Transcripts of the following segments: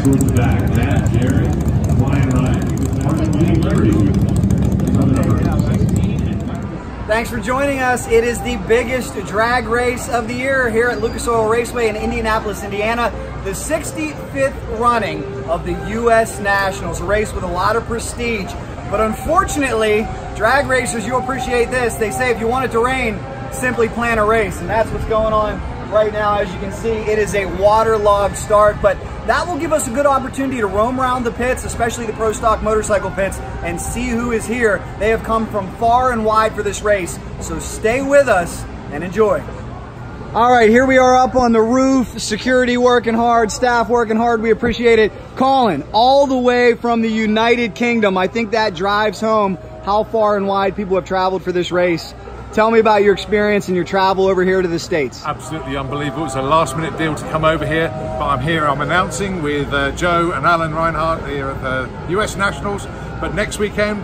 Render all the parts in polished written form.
towards the back. Matt, Jerry, flying right. Thanks for joining us. It is the biggest drag race of the year here at Lucas Oil Raceway in Indianapolis, Indiana. The 65th running of the U.S. Nationals, a race with a lot of prestige. But unfortunately, drag racers, you appreciate this. They say if you want it to rain, simply plan a race. And that's what's going on right now. As you can see, it is a waterlogged start, but that will give us a good opportunity to roam around the pits, especially the Pro Stock Motorcycle pits, and see who is here. They have come from far and wide for this race, so stay with us and enjoy. All right, here we are up on the roof, security working hard, staff working hard, we appreciate it. Colin, all the way from the United Kingdom, I think that drives home how far and wide people have traveled for this race. Tell me about your experience and your travel over here to the States. Absolutely unbelievable. It's a last minute deal to come over here, but I'm here, I'm announcing with Joe and Alan Reinhardt here at the US Nationals. But next weekend,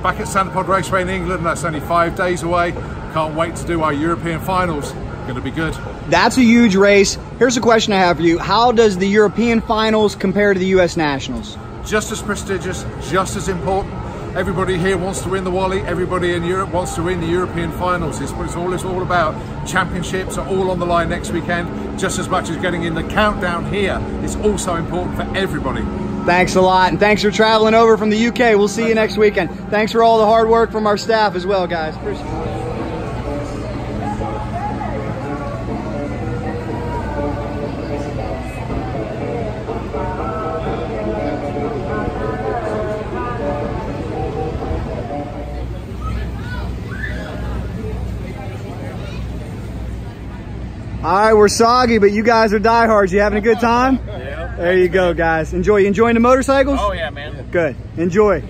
back at Santipod Raceway in England, that's only 5 days away. Can't wait to do our European finals. Going to be good. That's a huge race. Here's a question I have for you. How does the European finals compare to the US Nationals? Just as prestigious, just as important. Everybody here wants to win the Wally. Everybody in Europe wants to win the European finals. It's what it's all about. Championships are all on the line next weekend, just as much as getting in the countdown here. It's also important for everybody. Thanks a lot, and thanks for traveling over from the UK. We'll see you next weekend. Thanks for all the hard work from our staff as well, guys. Appreciate it. All right, we're soggy, but you guys are diehards. You having a good time? Yeah. There you go, guys. Enjoy. You enjoying the motorcycles? Oh, yeah, man. Good. Enjoy.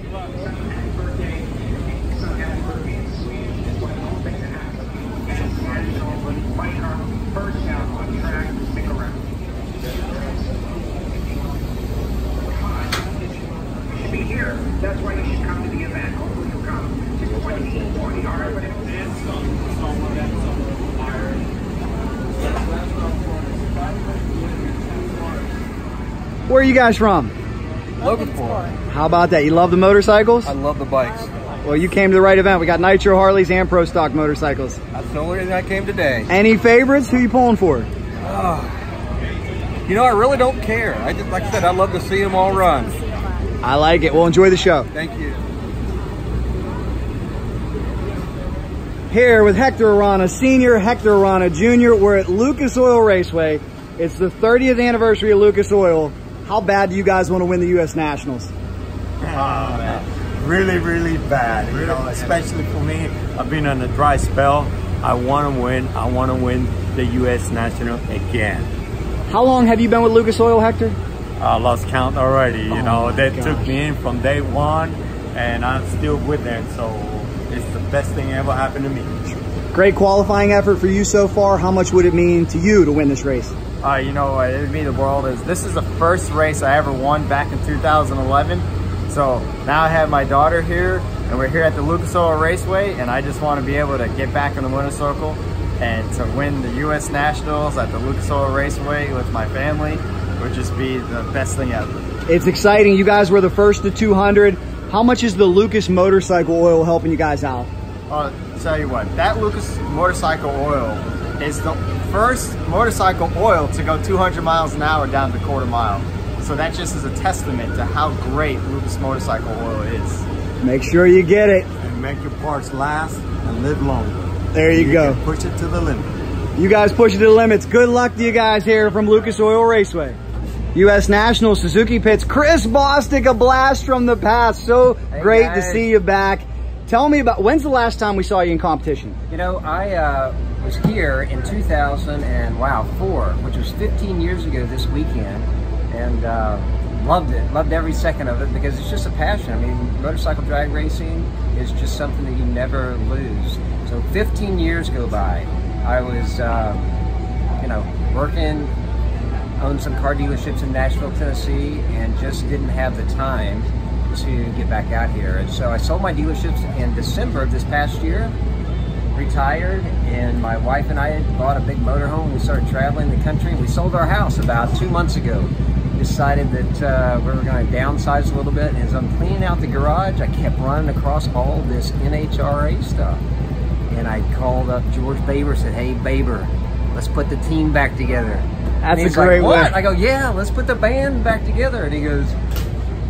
That's why you should come to the event. Hopefully you'll come. It's 2020, all right? But Where are you guys from? Logansport. How about that? You love the motorcycles? I love the bikes. Well, you came to the right event. We got Nitro Harleys and Pro Stock motorcycles. That's the only reason I came today. Any favorites? Who you pulling for? You know, I really don't care. I just, like I said, I love to see them all run. I like it. Well, enjoy the show. Thank you. Here with Hector Arana Sr., Hector Arana Jr. We're at Lucas Oil Raceway. It's the 30th anniversary of Lucas Oil. How bad do you guys want to win the U.S. Nationals? Really, really bad. You know, especially for me. I've been on a dry spell. I want to win. I want to win the U.S. National again. How long have you been with Lucas Oil, Hector? I lost count already. You know, they took me in from day one, and I'm still with them. So it's the best thing ever happened to me. Great qualifying effort for you so far. How much would it mean to you to win this race? You know, it would mean the world. This is the first race I ever won back in 2011. So now I have my daughter here, and we're here at the Lucas Oil Raceway, and I just want to be able to get back on the winner's circle and to win the U.S. Nationals at the Lucas Oil Raceway with my family would just be the best thing ever. It's exciting. You guys were the first to 200. How much is the Lucas motorcycle oil helping you guys out? I'll tell you what, that Lucas motorcycle oil is the first motorcycle oil to go 200 miles an hour down to the quarter mile. So that just is a testament to how great Lucas motorcycle oil is. Make sure you get it. And make your parts last and live longer. There you go. Can push it to the limit. You guys push it to the limits. Good luck to you guys here from Lucas Oil Raceway. U.S. National Suzuki pits. Chris Bostick, a blast from the past. So great to see you back. Tell me about, when's the last time we saw you in competition? You know, I was here in 2004, which was 15 years ago this weekend, and loved it. Loved every second of it because it's just a passion. I mean, motorcycle drag racing is just something that you never lose. So 15 years go by. I was, you know, working, owned some car dealerships in Nashville, Tennessee, and just didn't have the time to get back out here. And so I sold my dealerships in December of this past year, retired, and my wife and I had bought a big motorhome. We started traveling the country, and we sold our house about 2 months ago. decided that we were going to downsize a little bit. And as I'm cleaning out the garage, I kept running across all this NHRA stuff. And I called up George Baber, said, "Hey, Baber, let's put the team back together." That's a great way. I go, "Yeah, let's put the band back together." And he goes,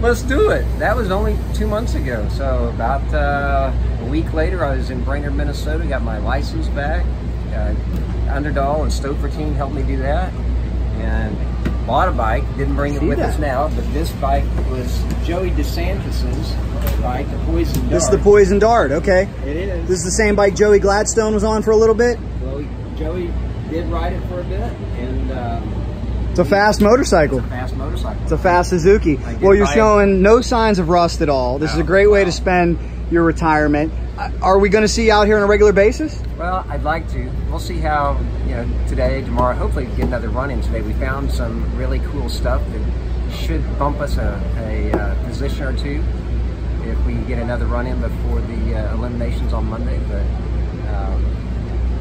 "Let's do it." That was only 2 months ago. So about a week later, I was in Brainerd, Minnesota, got my license back. Underdahl and Stoffer team helped me do that. And bought a bike, didn't bring it with us now, but this bike was Joey DeSantis's bike, the Poison Dart. This is the Poison Dart, okay. It is. This is the same bike Joey Gladstone was on for a little bit? Well, Joey did ride it for a bit, and it's a fast motorcycle. It's a fast motorcycle. It's a fast Suzuki. Well, you're showing no signs of rust at all. This is a great way to spend your retirement. Are we going to see you out here on a regular basis? Well, I'd like to. We'll see how, today, tomorrow, hopefully get another run in today. We found some really cool stuff that should bump us a position or two if we get another run in before the eliminations on Monday. But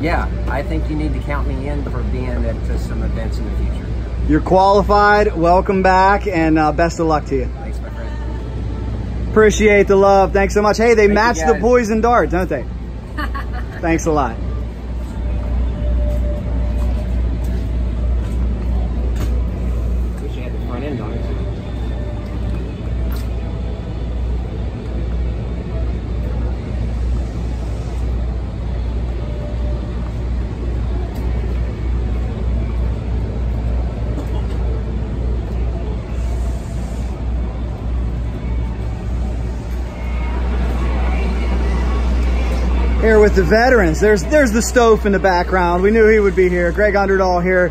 yeah, I think you need to count me in for being at some events in the future. You're qualified. Welcome back, and best of luck to you. Thanks, my friend. Appreciate the love. Thanks so much. Hey, they match the Poison Dart, don't they? Thanks a lot. Wish you had the front end on it. Here with the veterans. There's the Stoff in the background. We knew he would be here. Greg Underdahl here.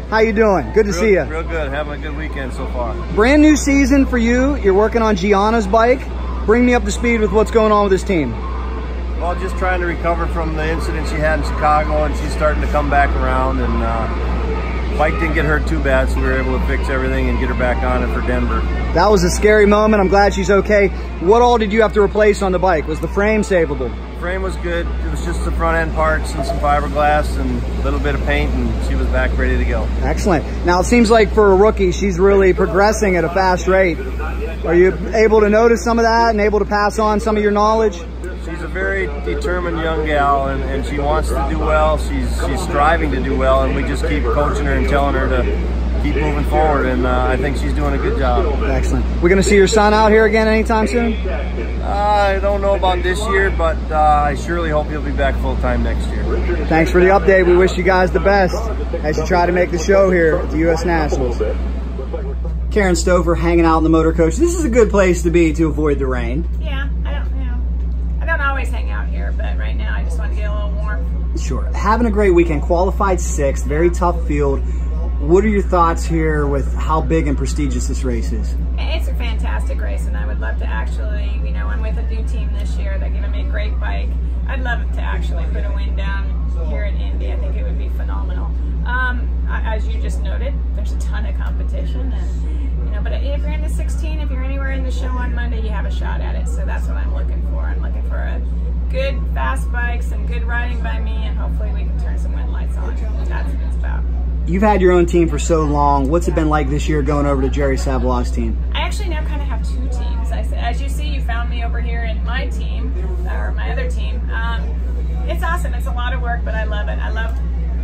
How you doing? Good to see you. Real good. Having a good weekend so far. Brand new season for you. You're working on Gianna's bike. Bring me up to speed with what's going on with this team. Well, just trying to recover from the incident she had in Chicago, and she's starting to come back around. And bike didn't get hurt too bad, so we were able to fix everything and get her back on it for Denver. That was a scary moment. I'm glad she's okay. What all did you have to replace on the bike? Was the frame savable? Frame was good. It was just the front end parts and some fiberglass and a little bit of paint, and she was back ready to go. Excellent. Now it seems like for a rookie, she's really progressing at a fast rate. Are you able to notice some of that and able to pass on some of your knowledge? She's a very determined young gal, and she wants to do well. She's striving to do well, and we just keep coaching her and telling her to keep moving forward, and I think she's doing a good job. Excellent. We're going to see your son out here again anytime soon? I don't know about this year, but I surely hope he'll be back full-time next year. Thanks for the update. We wish you guys the best as you try to make the show here at the U.S. Nationals. Karen Stoffer hanging out in the motor coach. This is a good place to be to avoid the rain. Yeah, I don't always hang out here, but right now I just want to get a little warm. Sure. Having a great weekend. Qualified 6th, very tough field. What are your thoughts here with how big and prestigious this race is? It's a fantastic race, and I would love to actually, I'm with a new team this year. They're going to make a great bike. I'd love to actually put a win down here at Indy. I think it would be phenomenal. As you just noted, there's a ton of competition, and but if you're in the 16, if you're anywhere in the show on Monday, you have a shot at it. So that's what I'm looking for. I'm looking for a good, fast bike, some good riding by me, and hopefully we can turn some wind lights on. That's what it's about. You've had your own team for so long. What's it been like this year going over to Jerry Savoie's team? I actually now kind of have 2 teams. As you see, you found me over here in my team, or my other team. It's awesome. It's a lot of work, but I love it. I love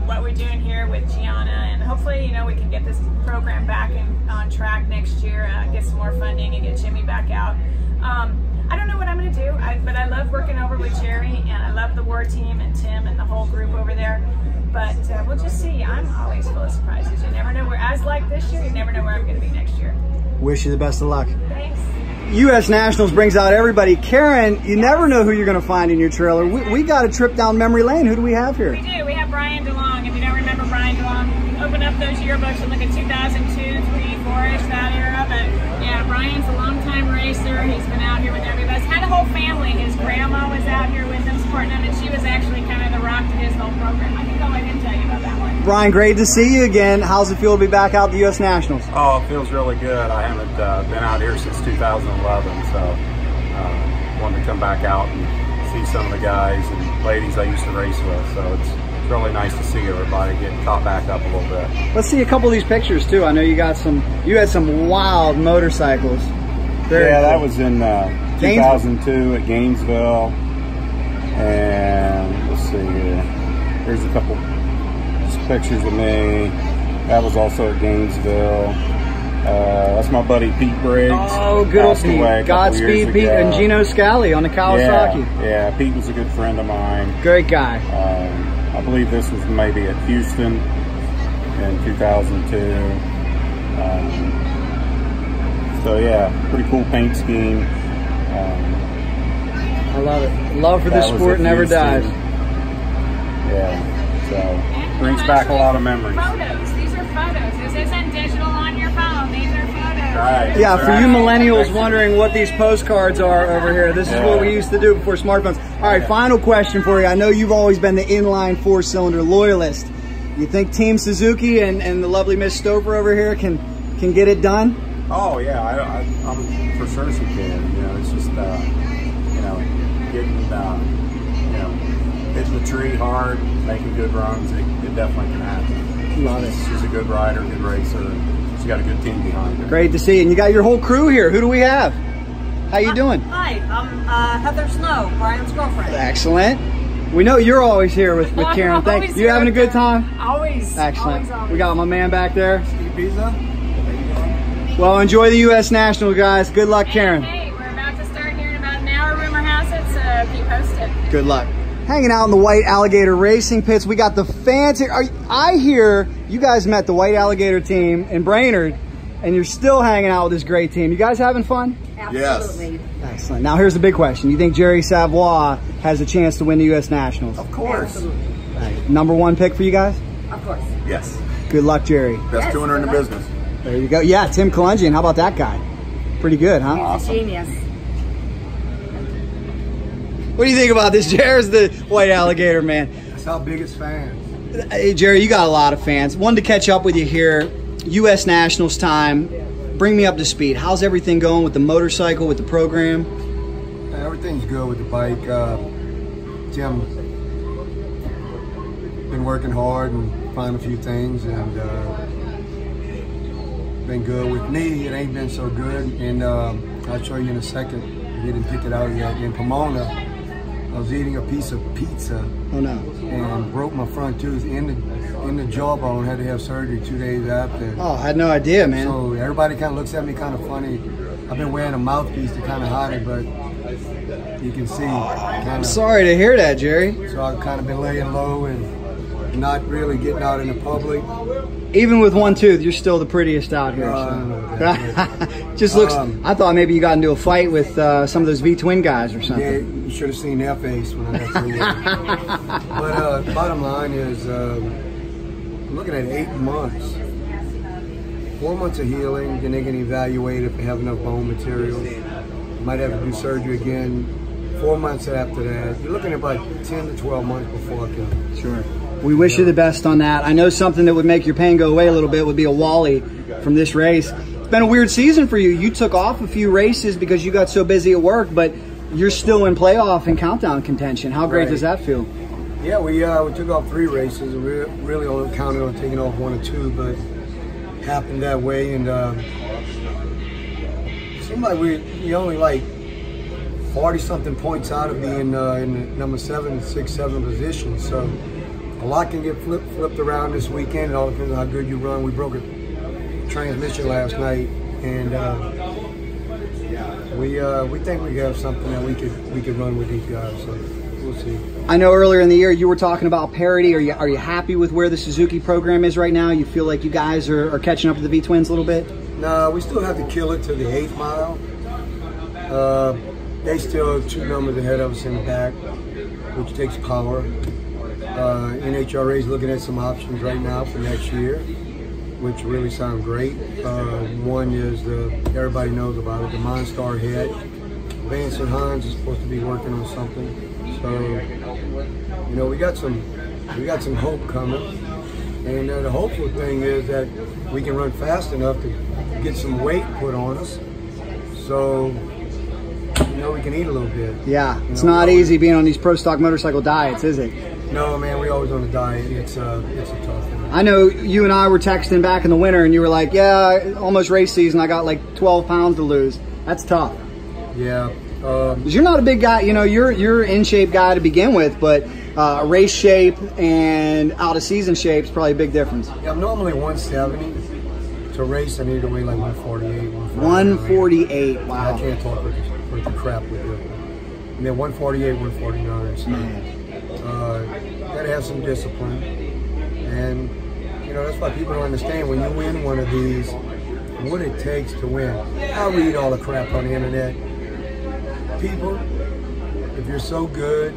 what we're doing here with Gianna, and hopefully, we can get this program back on track next year, get some more funding, and get Jimmy back out. I don't know what I'm going to do, but I love working over with Jerry, and I love the War team and Tim and the whole group over there. But we'll just see. I'm always full of surprises. You never know as like this year, you never know where I'm going to be next year. Wish you the best of luck. Thanks. U.S. Nationals brings out everybody. Karen, you never know who you're going to find in your trailer. We got a trip down memory lane. Who do we have here? We do. We have Brian DeLong. If you don't remember Brian DeLong, open up those yearbooks and look at 2002, 3, 4-ish, that era. But yeah, Brian's a longtime racer. He's been out here with everybody. He's had a whole family. His grandma was out here with him, supporting him, and she was actually kind of the rock to his whole program. I think I didn't tell you about that one. Brian, great to see you again. How's it feel to be back out at the U.S. Nationals? Oh, it feels really good. I haven't been out here since 2011, so wanted to come back out and see some of the guys and ladies I used to race with. So it's really nice to see everybody get caught back up a little bit. Let's see a couple of these pictures too. I know you had some wild motorcycles. Yeah, that was in 2002 at Gainesville. And let's see here. Here's a couple pictures of me. That was also at Gainesville. That's my buddy Pete Briggs. Oh, good old Pete. Godspeed, Pete, and Gino Scali on the Kawasaki. Yeah, Pete was a good friend of mine. Great guy. I believe this was maybe at Houston in 2002. So yeah, pretty cool paint scheme. I love it. Love for this sport never dies. Yeah, so brings back a lot of memories. Photos. These are photos. This isn't digital on your phone. These are photos. Right. Yeah, for you millennials wondering what these postcards are over here, this is what we used to do before smartphones. All right, final question for you. I know you've always been the inline four-cylinder loyalist. You think Team Suzuki and the lovely Miss Stoffer over here can get it done? Oh yeah, I'm for sure she can. You know, it's just you know, getting hitting the tree hard, making good runs. It definitely can happen. Love it. She's a good rider, good racer, and she's got a good team behind her. Great to see you. And you got your whole crew here. Who do we have? How you doing? Hi, I'm Heather Snow, Brian's girlfriend. Excellent. We know you're always here with Karen. Thank you. You having a good time? Always. Excellent. Always. We got my man back there. Steve Pizza. Well, enjoy the U.S. National, guys. Good luck, Karen. Hey, we're about to start here in about an hour, rumor has it, so keep posted. Good luck. Hanging out in the White Alligator Racing pits, we got the fans here. I hear you guys met the White Alligator team in Brainerd, and you're still hanging out with this great team. You guys having fun? Absolutely. Yes. Excellent. Now here's the big question. You think Jerry Savoie has a chance to win the U.S. Nationals? Of course. Right. #1 pick for you guys? Of course. Yes. Good luck, Jerry. Best tuner in the business. There you go. Yeah, Tim Kalungian. How about that guy? Pretty good, huh? Awesome. Genius. What do you think about this? Jerry's the White Alligator, man. That's our biggest fans. Hey, Jerry, you got a lot of fans. Wanted to catch up with you here. U.S. Nationals time. Bring me up to speed. How's everything going with the motorcycle, with the program? Everything's good with the bike. Tim been working hard and finding a few things, and been good. With me, it ain't been so good, and I'll show you in a second. We didn't pick it out yet. In Pomona, I was eating a piece of pizza. Oh no! And broke my front tooth in the jawbone. Had to have surgery 2 days after. Oh, I had no idea, man. So everybody kind of looks at me kind of funny. I've been wearing a mouthpiece to kind of hide it, but you can see. I'm sorry to hear that, Jerry. So I've kind of been laying low and not really getting out in the public. Even with one tooth, you're still the prettiest out here. So. Just looks. I thought maybe you got into a fight with some of those V-twin guys or something. Yeah, you should have seen their face when I got through. But bottom line is, I'm looking at 8 months. 4 months of healing, then they can evaluate if they have enough bone material. Might have to do surgery again. 4 months after that, you're looking at about 10 to 12 months before I can. Sure. We wish you the best on that. I know something that would make your pain go away a little bit would be a Wally from this race. It's been a weird season for you. You took off a few races because you got so busy at work, but you're still in playoff and countdown contention. How great does that feel? Yeah, we took off 3 races. We really only counted on taking off 1 or 2, but it happened that way. And it seemed like we only like 40-something points out of being in the number 7, 6, 7 position. So a lot can get flipped around this weekend. It all depends on how good you run. We broke a transmission last night, and we think we have something that we could run with these guys. So we'll see. I know earlier in the year you were talking about parity. Are you happy with where the Suzuki program is right now? You feel like you guys are catching up to the V-twins a little bit? No, we still have to kill it to the 8th mile. They still 2 numbers ahead of us in the back, which takes power. NHRA is looking at some options right now for next year, which really sound great. One is everybody knows about it, the Monstar head. Vance and Hines is supposed to be working on something. So, you know, we got some hope coming. And the hopeful thing is that we can run fast enough to get some weight put on us. So, you know, we can eat a little bit. Yeah, it's not easy being on these pro stock motorcycle diets, is it? No, man, we always on a diet. It's a tough one. I know you and I were texting back in the winter, and you were like, "Yeah, almost race season. I got like 12 pounds to lose." That's tough. Yeah. 'Cause you're not a big guy. You know, you're in shape guy to begin with, but race shape and out of season shape is probably a big difference. Yeah, I'm normally 170. To race, I need to weigh like 148. 148. Wow. I can't talk with the crap with you. And then 148, 149. So, gotta have some discipline. And, you know, that's why people don't understand when you win one of these, what it takes to win. I read all the crap on the internet. People, if you're so good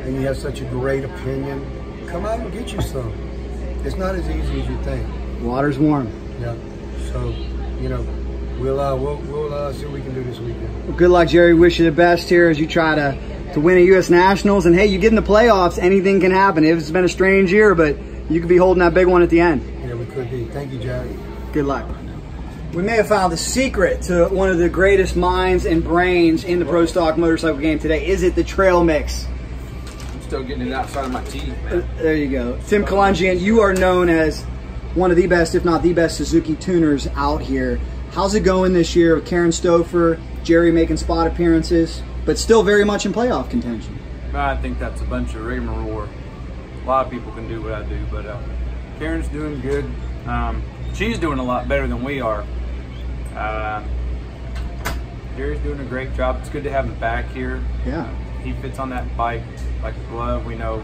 and you have such a great opinion, come out and get you some. It's not as easy as you think. Water's warm. Yeah. So, you know, we'll see what we can do this weekend. Well, good luck, Jerry. Wish you the best here as you try to win a U.S. Nationals. And hey, you get in the playoffs, anything can happen. It's been a strange year, but you could be holding that big one at the end. Yeah, we could be. Thank you, Jerry. Good luck. We may have found the secret to one of the greatest minds and brains in the Pro Stock Motorcycle game today. Is it the trail mix? I'm still getting it outside of my teeth, man. There you go. Tim Kalungian, you are known as one of the best, if not the best, Suzuki tuners out here. How's it going this year with Karen Stoffer, Jerry making spot appearances, but still very much in playoff contention? I think that's a bunch of rigmarole. A lot of people can do what I do, but Karen's doing good. She's doing a lot better than we are. Jerry's doing a great job. It's good to have him back here. Yeah. He fits on that bike like a glove. We know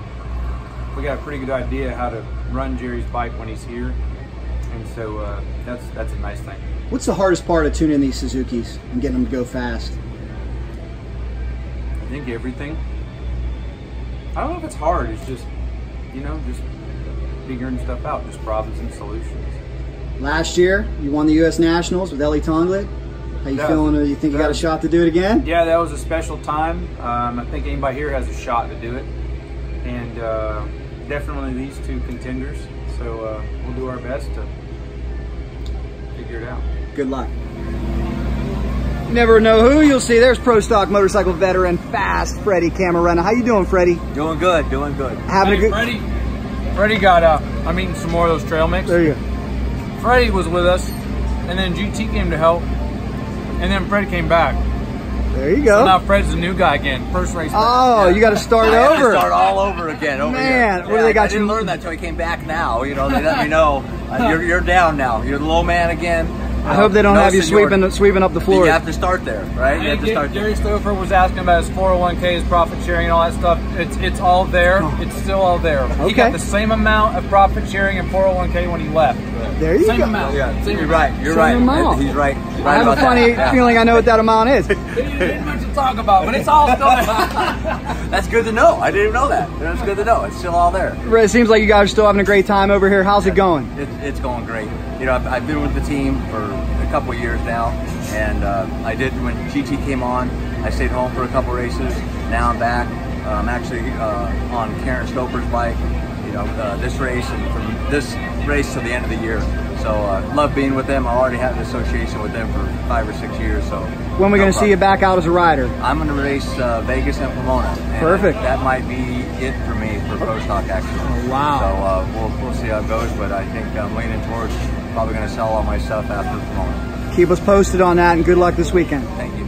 we got a pretty good idea how to run Jerry's bike when he's here, and so that's a nice thing. What's the hardest part of tuning these Suzukis and getting them to go fast? I think everything. I don't know if it's hard. It's just, you know, just figuring stuff out, just problems and solutions. Last year, you won the U.S. Nationals with Ellie Tonglet. How you feeling? You think you got a shot to do it again? Yeah, that was a special time. I think anybody here has a shot to do it, and definitely these two contenders. So we'll do our best to figure it out. Good luck. You never know who you'll see. There's Pro Stock Motorcycle veteran, fast Freddie Camarena. How you doing, Freddie? Doing good, doing good. Having a good. Freddie got I'm eating some more of those trail mix. There you go. Freddie was with us, and then GT came to help, and then Freddie came back. There you go. So now Fred's the new guy again. First race. Oh, you got to start I over. Start all over again. Man, here. what do they got? I didn't learn that till he came back now. You know, they let me know. You're down now. You're the low man again. I hope they don't have you sweeping up the floor. You have to start there, right? You have to start Jerry Stoffer was asking about his 401k, his profit sharing, and all that stuff. It's all there. It's still all there. Okay. He got the same amount of profit sharing and 401k when he left. There you same go. Amount. Yeah, same you're right. You're right. Amount. He's right. I have a funny feeling I know what that amount is. He didn't much to talk about, but it's all still there. That's good to know. I didn't even know that. That's good to know. It's still all there. It seems like you guys are still having a great time over here. How's it going? It's going great. You know, I've been with the team for a couple of years now, and I did when GT came on. I stayed home for a couple races. Now I'm back. I'm actually on Karen Stoffer's bike. You know, this race and from this race to the end of the year. So love being with them. I already had an association with them for 5 or 6 years. So when are we going to see you back out as a rider? I'm going to race Vegas and Pomona. And perfect. That might be it for me for Pro Stock actually. Oh, wow. So we'll see how it goes, but I think I'm leaning towards probably going to sell all my stuff after Pomona. Keep us posted on that, and good luck this weekend. Thank you.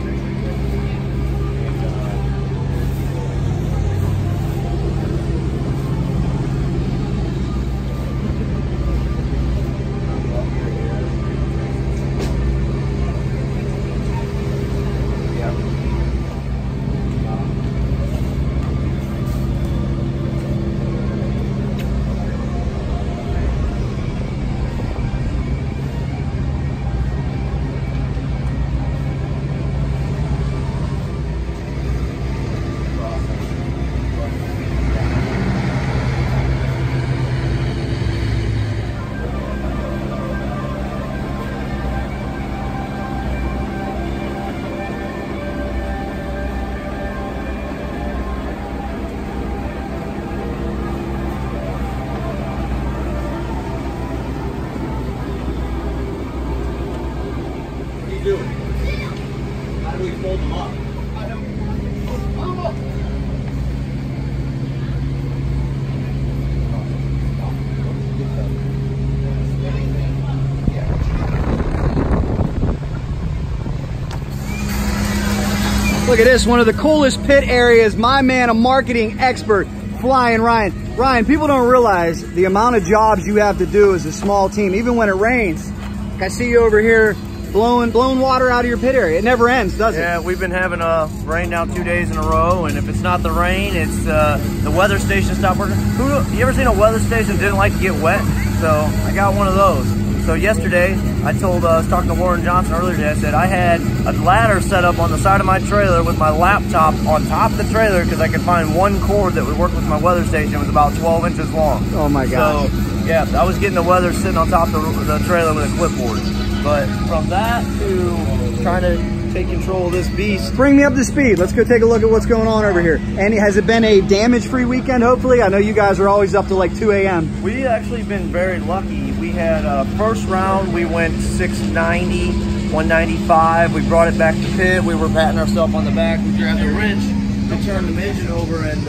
at this, one of the coolest pit areas. My man, a marketing expert, Flying Ryan. Ryan, people don't realize the amount of jobs you have to do as a small team, even when it rains. I see you over here blowing water out of your pit area. It never ends, does it? Yeah, we've been having rain now 2 days in a row, and if it's not the rain, it's the weather station stopped working. You ever seen a weather station that didn't like to get wet? So I got one of those. So yesterday, I was talking to Warren Johnson earlier today, I said I had a ladder set up on the side of my trailer with my laptop on top of the trailer because I could find one cord that would work with my weather station. It was about 12 inches long. Oh my God. So yeah, I was getting the weather sitting on top of the trailer with a clipboard. But from that to trying to take control of this beast. Bring me up to speed. Let's go take a look at what's going on over here. Andy, has it been a damage-free weekend, hopefully? I know you guys are always up to like 2 a.m. We actually been very lucky. We had first round, we went 690, 195. We brought it back to pit. We were patting ourselves on the back. We grabbed the wrench to turn the engine over, and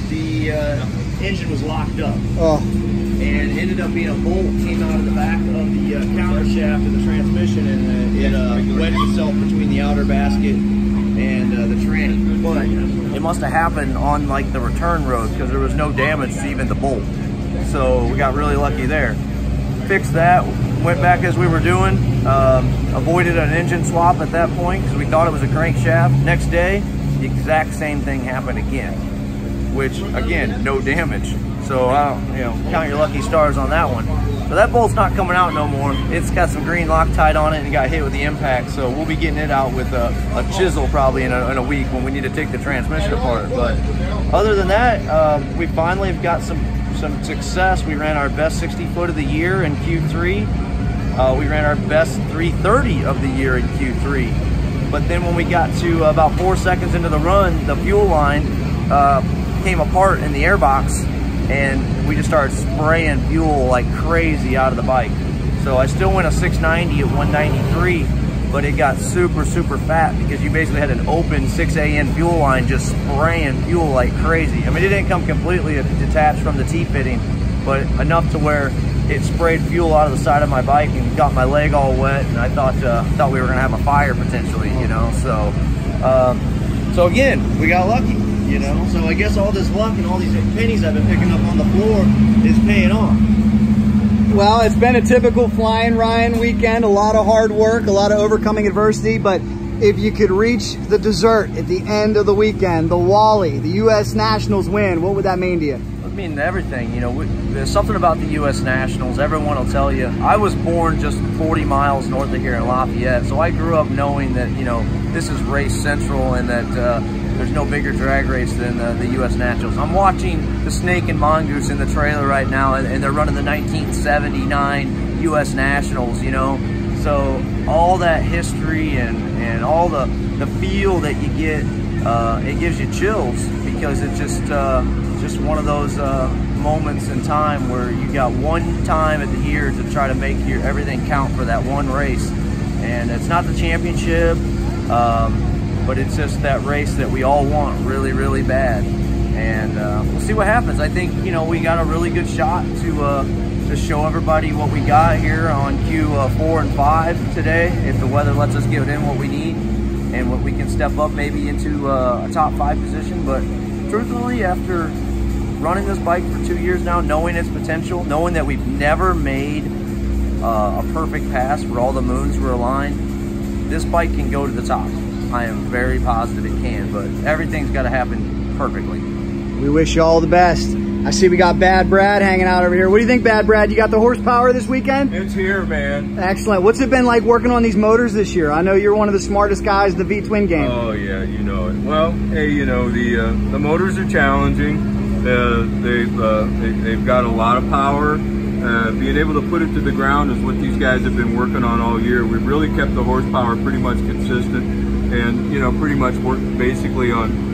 the engine was locked up. Oh. And it ended up being a bolt came out of the back of the counter shaft of the transmission, and it wedged itself between the outer basket and the tranny. But it must have happened on like the return road because there was no damage to even the bolt. So we got really lucky there. Fixed that, went back as we were doing, avoided an engine swap at that point because we thought it was a crankshaft. Next day, the exact same thing happened again, which again, no damage. So, count your lucky stars on that one. But that bolt's not coming out no more. It's got some green Loctite on it and got hit with the impact. So we'll be getting it out with a chisel probably in a week when we need to take the transmission apart. But other than that, we finally have got some success. We ran our best 60-foot of the year in Q3. We ran our best 330 of the year in Q3. But then when we got to about 4 seconds into the run, the fuel line came apart in the airbox, and we just started spraying fuel like crazy out of the bike. So I still went a 690 at 193, but it got super, super fat because you basically had an open 6AN fuel line just spraying fuel like crazy. I mean, it didn't come completely detached from the T-fitting, but enough to where it sprayed fuel out of the side of my bike and got my leg all wet, and I thought we were gonna have a fire potentially, you know. So again, we got lucky. You know, so I guess all this luck and all these pennies I've been picking up on the floor is paying off. Well, it's been a typical Flying Ryan weekend, a lot of hard work, a lot of overcoming adversity, but if you could reach the dessert at the end of the weekend, the Wally, the U.S. Nationals win, what would that mean to you? It mean everything. You know, there's something about the U.S. Nationals, everyone will tell you. I was born just 40 miles north of here in Lafayette, so I grew up knowing that, you know, this is race central and that there's no bigger drag race than the U.S. Nationals. I'm watching the Snake and Mongoose in the trailer right now, and they're running the 1979 U.S. Nationals, you know. So all that history and all the feel that you get, it gives you chills because it's just one of those moments in time where you got one time at the year to try to make everything count for that one race. And it's not the championship, but it's just that race that we all want really, really bad. And we'll see what happens. I think, you know, we got a really good shot to show everybody what we got here on Q4 and 5 today, if the weather lets us get in what we need and what we can step up maybe into a top 5 position. But truthfully, after running this bike for 2 years now, knowing its potential, knowing that we've never made a perfect pass where all the moons were aligned, this bike can go to the top. I am very positive it can, but everything's got to happen perfectly. We wish you all the best. I see we got Bad Brad hanging out over here. What do you think, Bad Brad? You got the horsepower this weekend? It's here, man. Excellent. What's it been like working on these motors this year? I know you're one of the smartest guys in the V-twin game. Oh yeah, you know it. Well, hey, you know, the motors are challenging. They've got a lot of power. Being able to put it to the ground is what these guys have been working on all year. We've really kept the horsepower pretty much consistent, and you know, pretty much worked basically on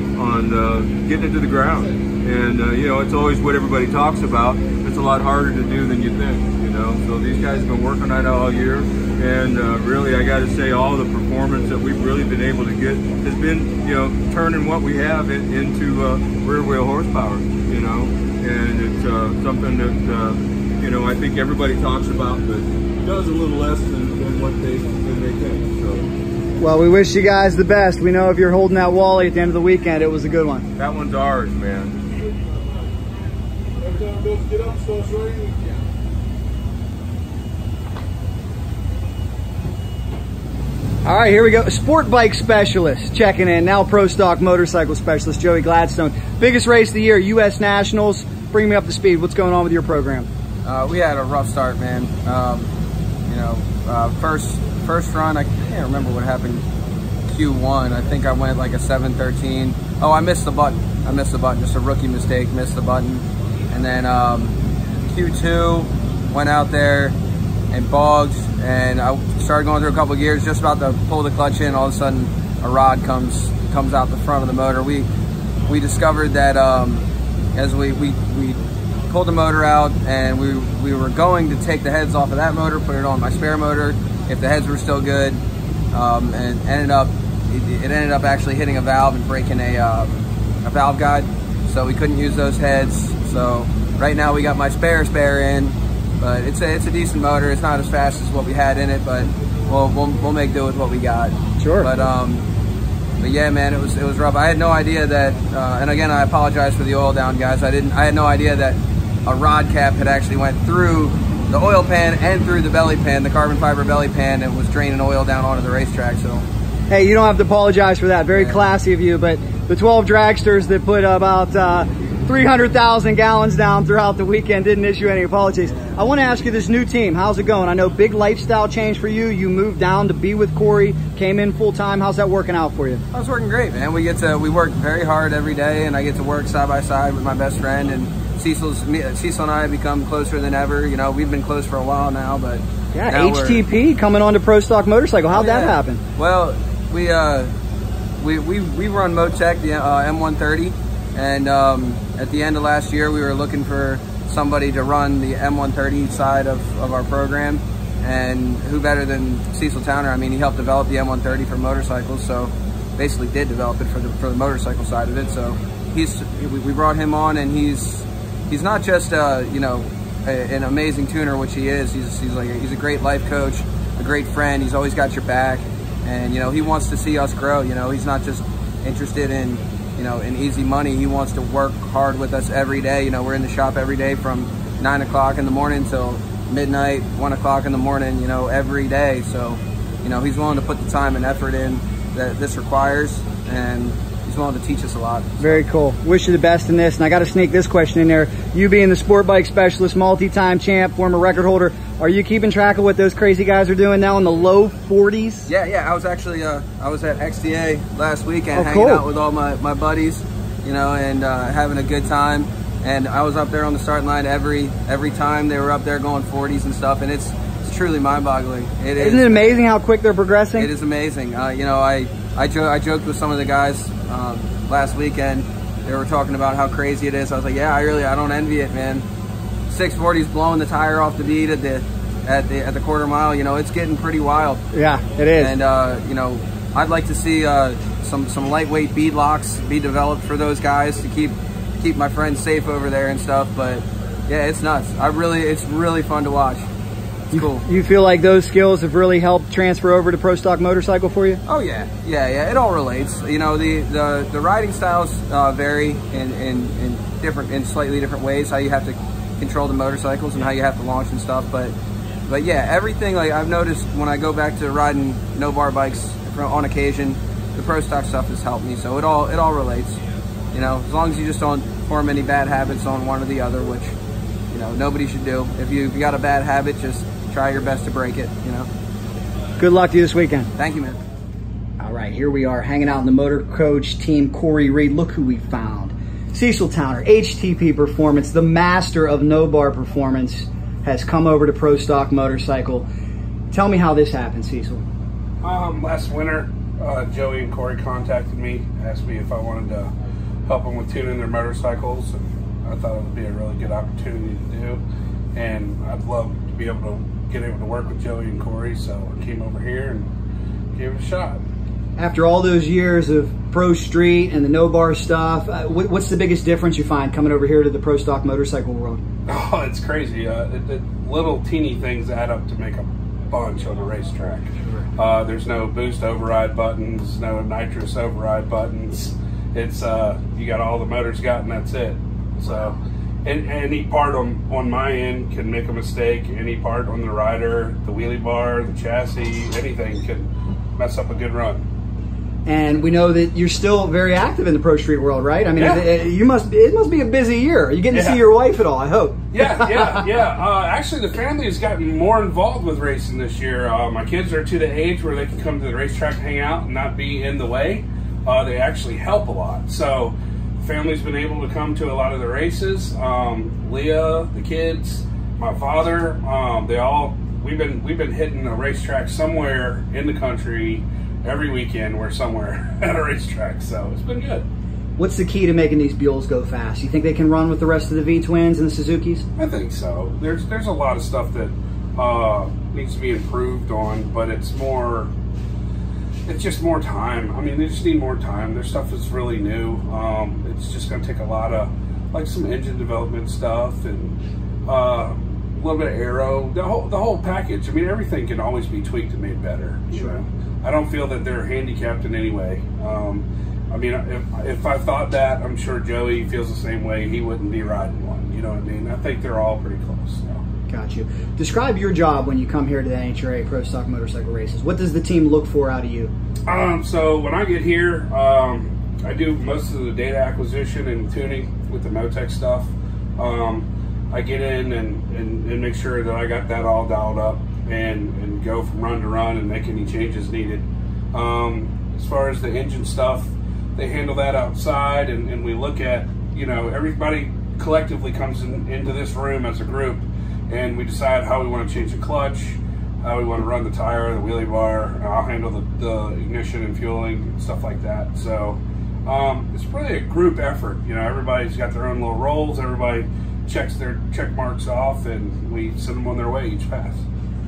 getting it to the ground. And you know, it's always what everybody talks about. It's a lot harder to do than you think, you know. So these guys have been working on it all year, and really, I got to say, all the performance that we've really been able to get has been, you know, turning what we have into rear wheel horsepower, you know. And it's something that you know, I think everybody talks about, but does a little less than what they think. So. Well, we wish you guys the best. We know if you're holding that Wally at the end of the weekend, it was a good one. That one's ours, man. All right, here we go. Sport bike specialist checking in. Now Pro Stock Motorcycle specialist, Joey Gladstone. Biggest race of the year, U.S. Nationals. Bring me up to speed. What's going on with your program? We had a rough start, man. You know, first run, I can't remember what happened. Q1, I think I went like a 7:13. Oh, I missed the button. Just a rookie mistake, missed the button. And then Q2, went out there and bogged, and I started going through a couple of gears, just about to pull the clutch in. All of a sudden, a rod comes out the front of the motor. We discovered that as we pulled the motor out, and we were going to take the heads off of that motor, put it on my spare motor if the heads were still good, and it ended up actually hitting a valve and breaking a valve guide, so we couldn't use those heads. So right now we got my spare in, but it's a decent motor. It's not as fast as what we had in it, but we'll make do with what we got. Sure. But yeah, man, it was rough. I had no idea that, and again, I apologize for the oil down, guys. I had no idea that a rod cap had actually went through the oil pan and through the belly pan, the carbon fiber belly pan, and was draining oil down onto the racetrack. So, hey, you don't have to apologize for that. Very classy of you, but the 12 dragsters that put about 300,000 gallons down throughout the weekend didn't issue any apologies. I want to ask you, this new team, how's it going? I know big lifestyle change for you. You moved down to be with Cory, came in full time. How's that working out for you? Oh, it's working great, man. We work very hard every day, and I get to work side by side with my best friend, and Cecil and I have become closer than ever. You know, we've been close for a while now, but yeah, HTP coming on to Pro Stock Motorcycle. How'd that happen? Well, we run Motec, the M130, and at the end of last year, we were looking for somebody to run the M130 side of our program, and who better than Cecil Towner? I mean, he helped develop the M130 for motorcycles, so basically did develop it for the motorcycle side of it. So we brought him on, and he's not just you know, an amazing tuner, which he is. He's a great life coach, a great friend. He's always got your back, and you know, he wants to see us grow. You know, he's not just interested in, you know, in easy money. He wants to work hard with us every day. You know, we're in the shop every day from 9 o'clock in the morning till midnight, 1 o'clock in the morning, you know, every day. So, you know, he's willing to put the time and effort in that this requires, and he's willing to teach us a lot. Very cool. Wish you the best in this. And I got to sneak this question in there. You being the sport bike specialist, multi-time champ, former record holder, are you keeping track of what those crazy guys are doing now in the low 40s? Yeah. I was actually, I was at XDA last weekend, hanging out with all my buddies, you know, and having a good time. And I was up there on the starting line every time they were up there going 40s and stuff, and it's truly mind-boggling. Isn't it amazing how quick they're progressing? It is amazing. You know, I joked with some of the guys last weekend. They were talking about how crazy it is. I was like, yeah, I don't envy it, man. 640's blowing the tire off the bead at the quarter mile. You know, it's getting pretty wild. Yeah, it is. And you know, I'd like to see some lightweight bead locks be developed for those guys to keep my friends safe over there and stuff. But yeah, it's nuts. It's really fun to watch. It's cool. You feel like those skills have really helped transfer over to Pro Stock Motorcycle for you? Oh yeah. It all relates. You know, the riding styles vary in slightly different ways. How you have to control the motorcycles and how you have to launch and stuff. But yeah, everything, like I've noticed when I go back to riding no bar bikes on occasion, the Pro Stock stuff has helped me. So it all relates. You know, as long as you just don't form any bad habits on one or the other, which, you know, nobody should do. If you got a bad habit, just try your best to break it, you know. Good luck to you this weekend. Thank you, man. All right, here we are hanging out in the motor coach team, Cory Reed. Look who we found. Cecil Towner, HTP Performance, the master of no bar performance, has come over to Pro Stock Motorcycle. Tell me how this happened, Cecil. Last winter, Joey and Cory contacted me, asked me if I wanted to help them with tuning their motorcycles, and I thought it would be a really good opportunity to do. And I'd love to be able to work with Joey and Cory, so I came over here and gave it a shot. After all those years of Pro Street and the no bar stuff, what's the biggest difference you find coming over here to the Pro Stock Motorcycle world? Oh, it's crazy. Little teeny things add up to make a bunch on the racetrack. There's no boost override buttons, no nitrous override buttons. It's you got all the motors got, and that's it. So, and any part on my end can make a mistake. Any part on the rider, the wheelie bar, the chassis, anything can mess up a good run. And we know that you're still very active in the pro street world, right? I mean, it must be a busy year. You getting to see your wife at all, I hope. Yeah. Actually, the family has gotten more involved with racing this year. My kids are to the age where they can come to the racetrack, hang out, and not be in the way. They actually help a lot. So the family's been able to come to a lot of the races. Leah, the kids, my father, we've been hitting a racetrack somewhere in the country. Every weekend we're somewhere at a racetrack, so it's been good. What's the key to making these Buells go fast? You think they can run with the rest of the V-twins and the Suzukis? I think so. There's a lot of stuff that needs to be improved on, but it's just more time. I mean, they just need more time. Their stuff is really new. It's just going to take a lot of, like, some engine development stuff and a little bit of aero, the whole package. I mean, everything can always be tweaked and made better. You know? I don't feel that they're handicapped in any way. I mean, if I thought that, I'm sure Joey feels the same way. He wouldn't be riding one. You know what I mean? I think they're all pretty close. So. Got you. Describe your job when you come here to the NHRA Pro Stock Motorcycle races. What does the team look for out of you? So when I get here, I do most of the data acquisition and tuning with the Motec stuff. I get in and make sure that I got that all dialed up and go from run to run and make any changes needed. As far as the engine stuff, they handle that outside, and we look at, you know, everybody collectively comes into this room as a group, and we decide how we want to change the clutch, how we want to run the tire, the wheelie bar. I'll handle the ignition and fueling, stuff like that. So it's really a group effort. You know, everybody's got their own little roles. Everybody checks their check marks off, and we send them on their way each pass.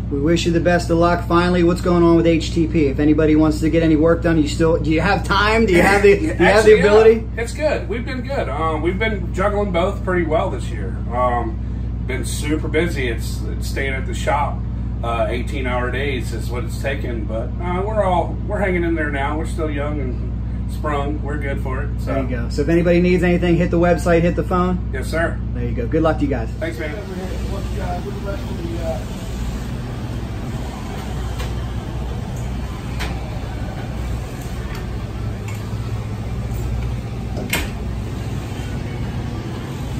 We wish you the best of luck. Finally, what's going on with HTP? If anybody wants to get any work done, do you have time? Do you have the ability? Yeah, it's good. We've been good. We've been juggling both pretty well this year. Been super busy. It's staying at the shop 18-hour days is what it's taken, but we're hanging in there now. We're still young and sprung. We're good for it. So. There you go. So if anybody needs anything, hit the website, hit the phone. Yes, sir. There you go. Good luck to you guys. Thanks, man.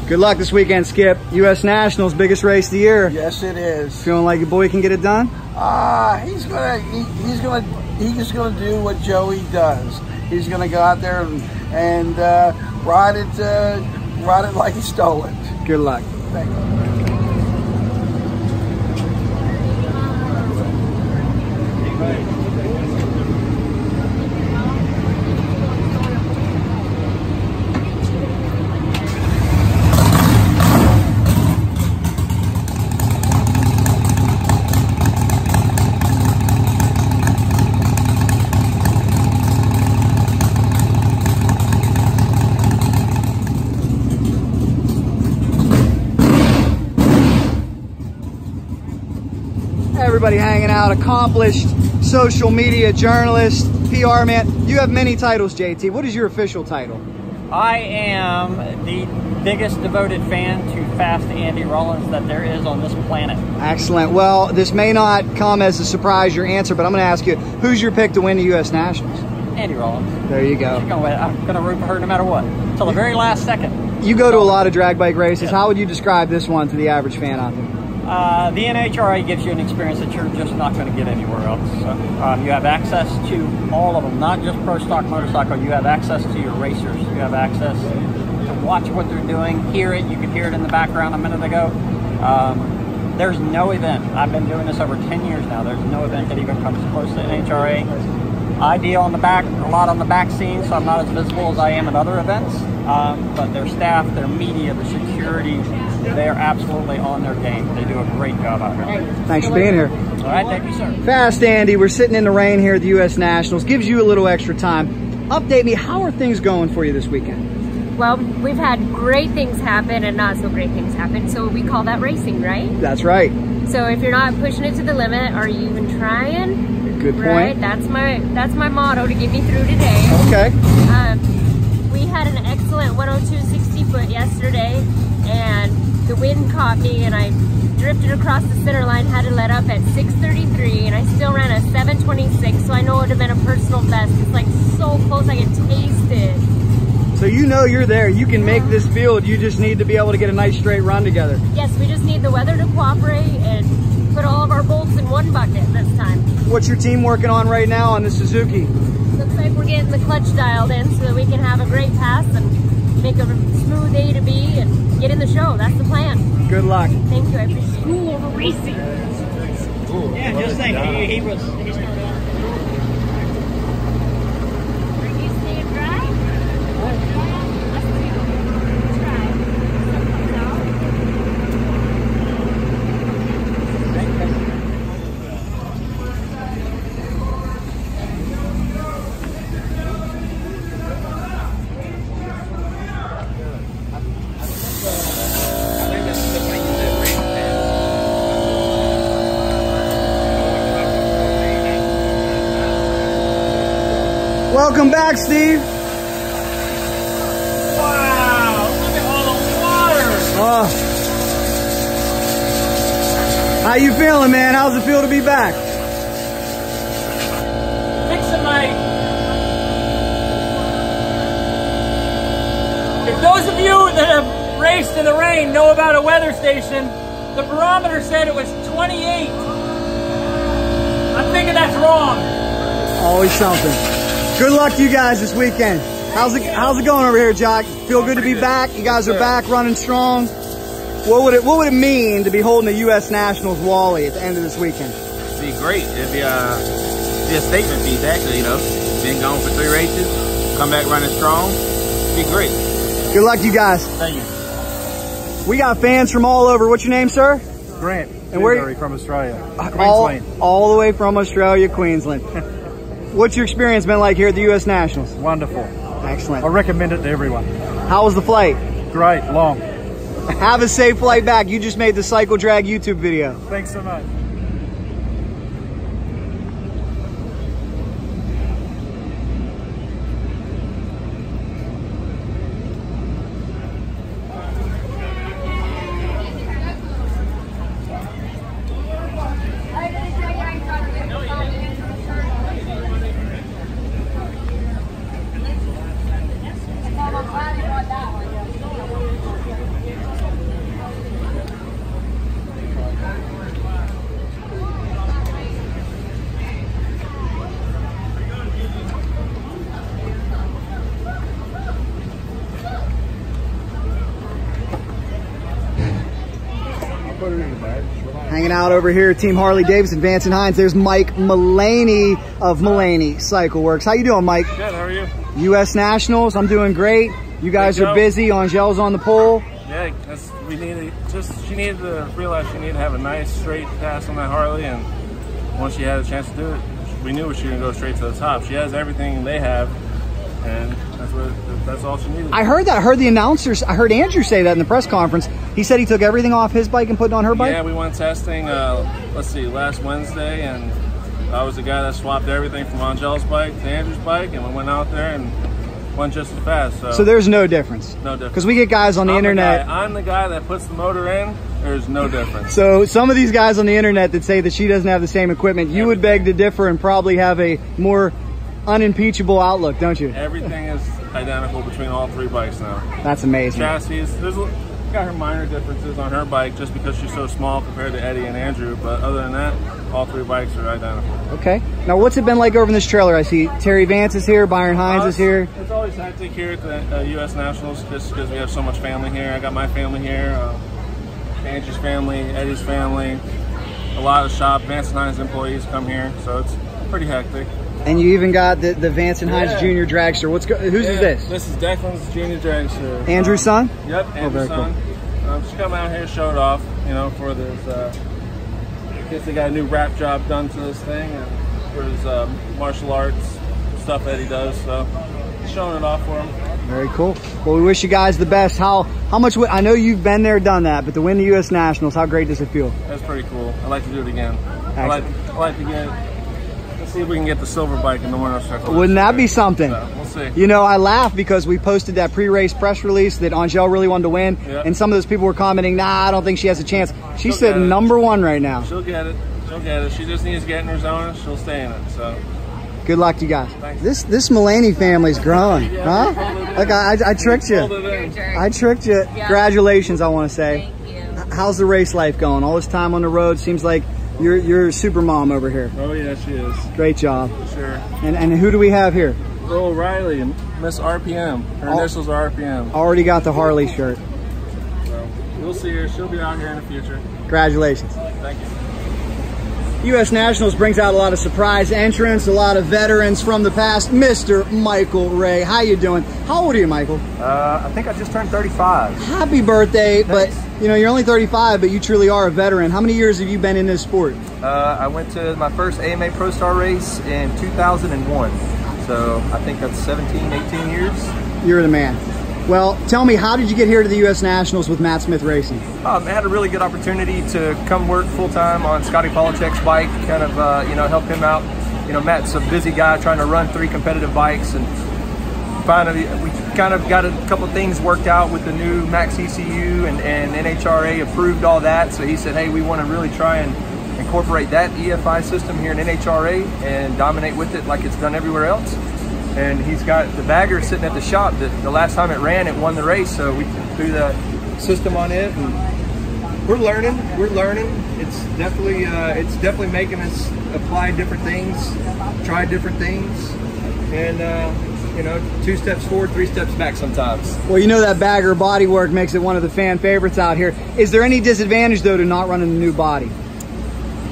Good luck this weekend, Skip. U.S. Nationals, biggest race of the year. Yes, it is. Feeling like your boy can get it done? He's just gonna do what Joey does. He's gonna go out there and ride it like he stole it. Good luck. Thank you. Everybody hanging out, accomplished social media journalist, PR man. You have many titles, JT. What is your official title? I am the biggest devoted fan to Fast Andy Rawlings that there is on this planet. Excellent. Well, this may not come as a surprise, your answer, but I'm going to ask you, who's your pick to win the U.S. Nationals? Andy Rawlings. There you go. I'm going to root for her no matter what, until the very last second. You go to a lot of drag bike races. Yeah. How would you describe this one to the average fan out there? The NHRA gives you an experience that you're just not going to get anywhere else. So, you have access to all of them, not just Pro Stock Motorcycle. You have access to your racers. You have access to watch what they're doing, hear it. You could hear it in the background a minute ago. There's no event. I've been doing this over 10 years now. There's no event that even comes close to NHRA. I deal on the back, a lot on the back scene, so I'm not as visible as I am at other events. But their staff, their media, the security, they are absolutely on their game. They do a great job out here. Thanks for being here. All right, thank you, sir. Fast Andy, we're sitting in the rain here at the U.S. Nationals. Gives you a little extra time. Update me, how are things going for you this weekend? Well, we've had great things happen and not so great things happen, so we call that racing, right? That's right. So if you're not pushing it to the limit, are you even trying? Good point. Right, that's my motto to get me through today. Okay. We had an excellent 102 60 foot yesterday, and the wind caught me, and I drifted across the center line, had to let up at 6:33, and I still ran a 7:26, so I know it would have been a personal best. It's like so close, I can taste it. So you know you're there. You can make this field. You just need to be able to get a nice straight run together. Yes, we just need the weather to cooperate and put all of our bolts in one bucket this time. What's your team working on right now on the Suzuki? Looks like we're getting the clutch dialed in so that we can have a great pass and make a smooth A to B and get in the show. That's the plan. Good luck. Thank you, I appreciate it. School over racing. Yeah, just saying, he started off. Are you staying dry? Welcome back, Steve. Wow, look at all the water. How you feeling, man? How's it feel to be back? Fixing my... If those of you that have raced in the rain know about a weather station, the barometer said it was 28. I'm thinking that's wrong. Always something. Good luck to you guys this weekend. How's it going over here, Jock? Feel good to be back? You guys are back running strong. What would it mean to be holding a U.S. Nationals Wally at the end of this weekend? It'd be great. It'd be a statement piece, actually, you know. Been gone for 3 races, come back running strong. It'd be great. Good luck to you guys. Thank you. We got fans from all over. What's your name, sir? Grant. And where? From Australia. All the way from Australia, Queensland. What's your experience been like here at the U.S. Nationals? Wonderful. Excellent. I recommend it to everyone. How was the flight? Great, long. Have a safe flight back. You just made the Cycle Drag YouTube video. Thanks so much. Hanging out over here, Team Harley Davidson, Vance and Hines. There's Mike Mullaney of Mullaney Cycle Works. How you doing, Mike? Good, how are you? U.S. Nationals, I'm doing great. You guys are busy. Angelle's on the pole. Yeah, she needed to realize she needed to have a nice straight pass on that Harley, and once she had a chance to do it, we knew she was going to go straight to the top. She has everything they have, and that's all she needed. I heard that. I heard the announcers. I heard Andrew say that in the press conference. He said he took everything off his bike and put it on her bike? Yeah, we went testing, let's see, last Wednesday, and I was the guy that swapped everything from Angelle's bike to Andrew's bike, and we went out there and went just as fast. So there's no difference? No difference. Because we get guys on the internet. I'm the guy that puts the motor in. There's no difference. So some of these guys on the internet that say that she doesn't have the same equipment, you would beg to differ and probably have a more unimpeachable outlook, don't you? Everything is identical between all 3 bikes now. That's amazing. Chassis, got her minor differences on her bike just because she's so small compared to Eddie and Andrew, but other than that, all 3 bikes are identical. Okay. Now, what's it been like over in this trailer? I see Terry Vance is here, Byron Hines is here. It's always hectic here at the U.S. Nationals just because we have so much family here. I got my family here, Angie's family, Eddie's family, a lot of shop, Vance and Hines employees come here, so it's pretty hectic. And you even got the Vance and Hines Jr. dragster. Whose is this? This is Declan's Junior dragster. Andrew's son? Yep, Andrew's son. Cool. Just come out here, show it off, you know, for this. I guess they got a new wrap job done to this thing, and for his martial arts stuff that he does. So, showing it off for him. Very cool. Well, we wish you guys the best. How much, I know you've been there, done that, but to win the U.S. Nationals, how great does it feel? That's pretty cool. I'd like to do it again. I like to let's see if we can get the silver bike in the winner's circle. Wouldn't that be something? So, we'll see. You know, I laugh because we posted that pre-race press release that Angelle really wanted to win, and some of those people were commenting, nah, I don't think she has a chance. She's sitting #1 right now. She'll get it. She'll get it. She just needs to get in her zone. She'll stay in it. So. Good luck to you guys. Thanks. This Mulaney family's growing, huh? Like I tricked you. I tricked you. Yeah. Congratulations, I want to say. Thank you. How's the race life going? All this time on the road, seems like you're a super mom over here. Oh yeah, she is. Great job. Sure. And who do we have here? Little Riley, Miss RPM. Her initials are RPM. Already got the Harley shirt. So we'll see her. She'll be out here in the future. Congratulations. Thank you. U.S. Nationals brings out a lot of surprise entrants, a lot of veterans from the past. Mr. Michael Ray, how you doing? How old are you, Michael? I think I just turned 35. Happy birthday. Thanks. But you know, you're only 35, but you truly are a veteran. How many years have you been in this sport? I went to my first AMA Pro Star race in 2001. So I think that's 17, 18 years. You're the man. Well, tell me, how did you get here to the U.S. Nationals with Matt Smith Racing? I had a really good opportunity to come work full-time on Scotty Pollacheck's bike, kind of, help him out. You know, Matt's a busy guy trying to run 3 competitive bikes, and finally we kind of got a couple things worked out with the new Max ECU, and NHRA approved all that. So he said, hey, we want to really try and incorporate that EFI system here in NHRA and dominate with it like it's done everywhere else. And he's got the bagger sitting at the shop that the last time it ran, it won the race. So we threw the system on it, and we're learning. It's definitely making us apply different things, try different things, and 2 steps forward, 3 steps back sometimes. Well, you know that bagger bodywork makes it one of the fan favorites out here. Is there any disadvantage though to not running the new body?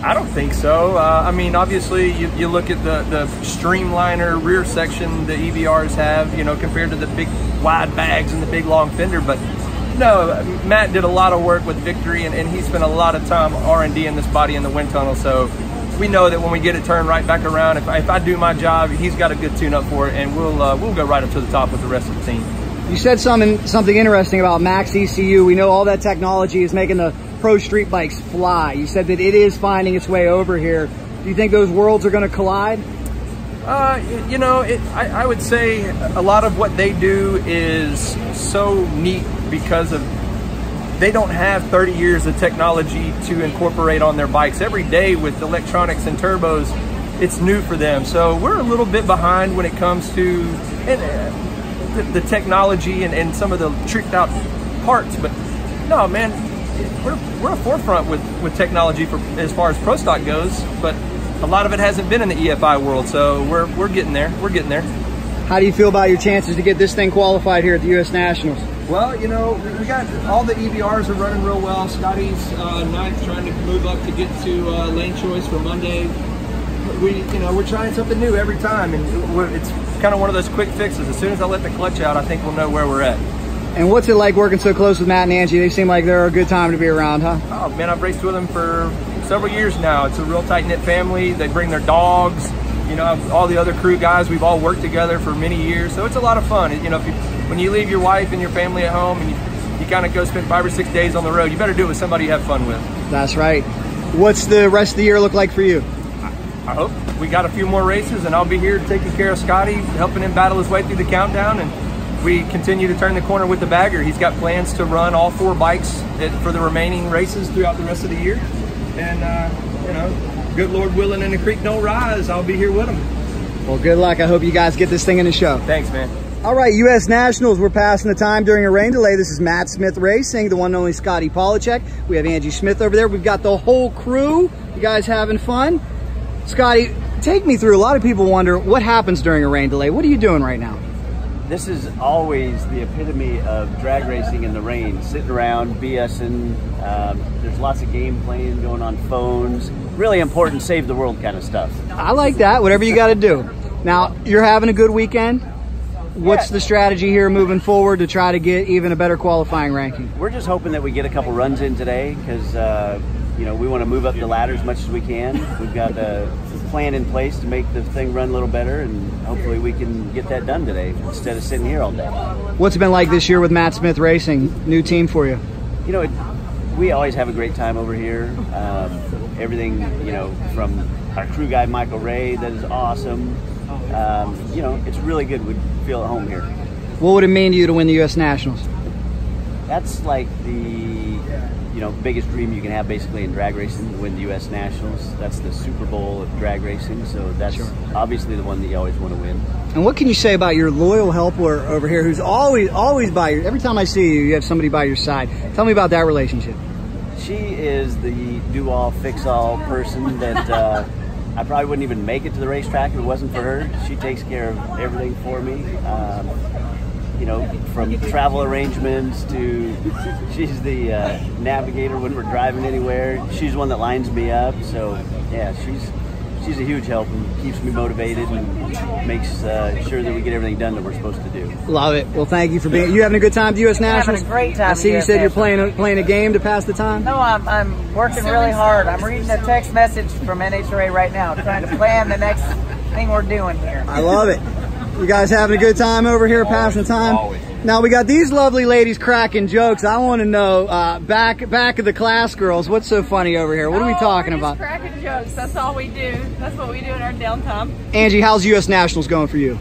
I don't think so. I mean, obviously, you look at the streamliner rear section the EVRs have, compared to the big wide bags and the big long fender. But no, Matt did a lot of work with Victory, and he spent a lot of time R&D in this body in the wind tunnel. So we know that when we get it turned right back around, if I do my job, he's got a good tune-up for it, and we'll go right up to the top with the rest of the team. You said something interesting about Max ECU. We know all that technology is making the pro street bikes fly. You said that it is finding its way over here. Do you think those worlds are going to collide? I would say a lot of what they do is so neat because they don't have 30 years of technology to incorporate on their bikes. Every day with electronics and turbos, it's new for them. So we're a little bit behind when it comes to the technology and some of the tricked out parts. But no, man, we're a forefront with technology as far as pro stock goes, but a lot of it hasn't been in the EFI world, so we're getting there. We're getting there. How do you feel about your chances to get this thing qualified here at the U.S. Nationals? Well, we got all the EVRs are running real well. Scotty's 9th, trying to move up to get to lane choice for Monday. We're trying something new every time, and it's kind of one of those quick fixes. As soon as I let the clutch out, I think we'll know where we're at. And what's it like working so close with Matt and Angie? They seem like they're a good time to be around, huh? Oh man, I've raced with them for several years now. It's a real tight-knit family. They bring their dogs. All the other crew guys, we've all worked together for many years, so it's a lot of fun. When you leave your wife and your family at home and you kind of go spend 5 or 6 days on the road, you better do it with somebody you have fun with. That's right. What's the rest of the year look like for you? I hope we got a few more races, and I'll be here taking care of Scotty, helping him battle his way through the countdown, and we continue to turn the corner with the bagger. He's got plans to run all 4 bikes for the remaining races throughout the rest of the year. And, good Lord willing and the creek don't rise, I'll be here with him. Well, good luck. I hope you guys get this thing in the show. Thanks, man. All right, U.S. Nationals, we're passing the time during a rain delay. This is Matt Smith Racing, the one and only Scotty Pollacheck. We have Angie Smith over there. We've got the whole crew. You guys having fun? Scotty, take me through. A lot of people wonder what happens during a rain delay. What are you doing right now? This is always the epitome of drag racing in the rain, sitting around, BSing. There's lots of game playing going on phones. Really important, save the world kind of stuff. I like that, whatever you got to do. Now, you're having a good weekend. What's the strategy here moving forward to try to get even a better qualifying ranking? We're just hoping that we get a couple runs in today because, we want to move up the ladder as much as we can. We've got plan in place to make the thing run a little better, and hopefully we can get that done today instead of sitting here all day. What's it been like this year with Matt Smith Racing? New team for you? You know, we always have a great time over here. Everything, you know, from our crew guy Michael Ray, that is awesome. You know, it's really good. We feel at home here. What would it mean to you to win the U.S. Nationals? That's like the, you know, biggest dream you can have basically in drag racing, to win the U.S. Nationals. That's the Super Bowl of drag racing, so that's obviously the one that you always want to win. And what can you say about your loyal helper over here who's always by your, every time I see you, you have somebody by your side. Tell me about that relationship. She is the do-all, fix-all person that I probably wouldn't even make it to the racetrack if it wasn't for her. She takes care of everything for me. You know, from travel arrangements to, she's the navigator when we're driving anywhere. She's the one that lines me up. So yeah, she's a huge help and keeps me motivated and makes sure that we get everything done that we're supposed to do. Love it. Well, thank you for being. You having a good time at the U.S. Nationals? Having a great time. I see you said you're playing a game to pass the time. No, I'm working really hard. I'm reading a text message from NHRA right now, trying to plan the next thing we're doing here. I love it. You guys having a good time over here, passing the time? Always. Now we got these lovely ladies cracking jokes. I want to know, back of the class girls, what's so funny over here? What are we talking about? Cracking jokes. That's all we do. That's what we do in our downtime. Angie, how's U.S. Nationals going for you?